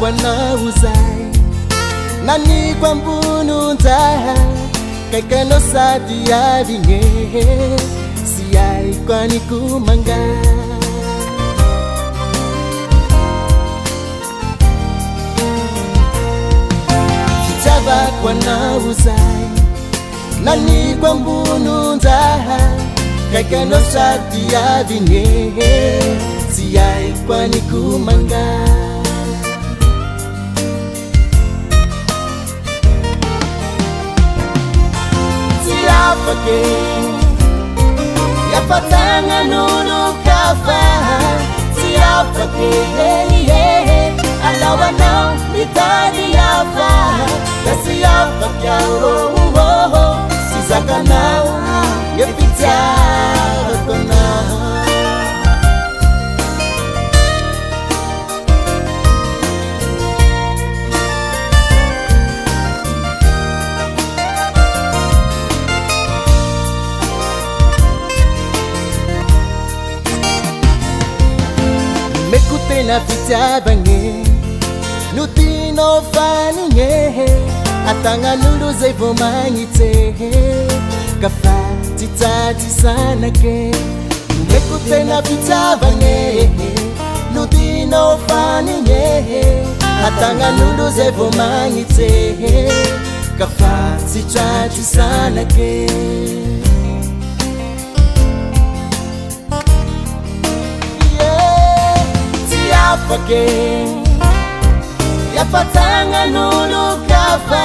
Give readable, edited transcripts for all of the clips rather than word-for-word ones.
wanauzai nani kwa mbunu nzaha kaikano sadi ya vinge siyai kwa nikumanga Chaba kwa nauzai nani kwa mbunu nzaha kaikano sadi ya vinge siyai kwa nikumanga Yapatanga nunu kafa Siapake Alawa nao mitadi yafa Kasiapake yao Sizaka nao Gepita Kona Mekute na pita bange Nutino fani nye Atanga nulu zevo mangite Kafa titati sana ke Mekute na pita bange Nutino fani nye Atanga nulu zevo mangite Kafa titati sana ke Yapatanga nulu kafa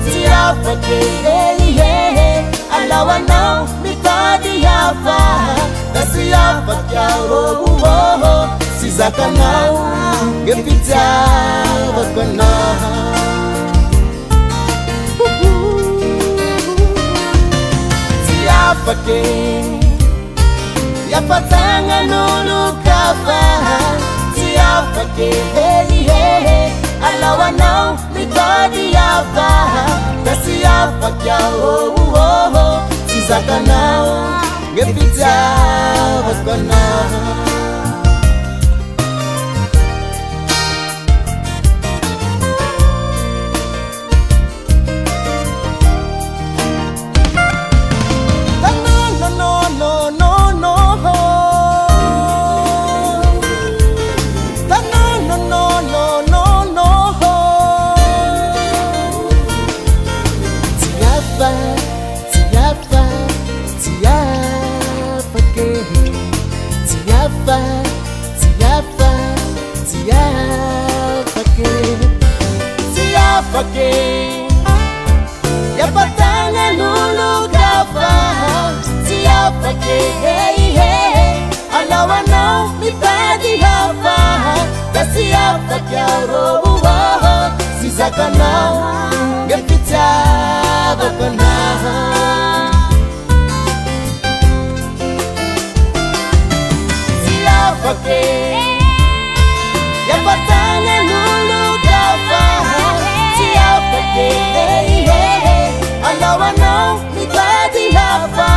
Siapake Alawa nao mitadi yafa Kasiapake yao Sizaka nao Gepita Wakona Siapake Yapatanga nulu kafa Siapake Alawa nao mitadi yafa Kasiapake yao Sizaka nao Gepita Wakona Yapatanga nulu kafa Siapake Alawa nao mitadi yafa Kasiapake yao Sizaka nao Gepita Wakona Siapake Yapatanga nulu kafa Alawa nao mitadi yafa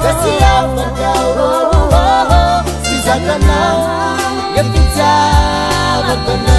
Kasiapake yao Sizaka nao Gepita Wakona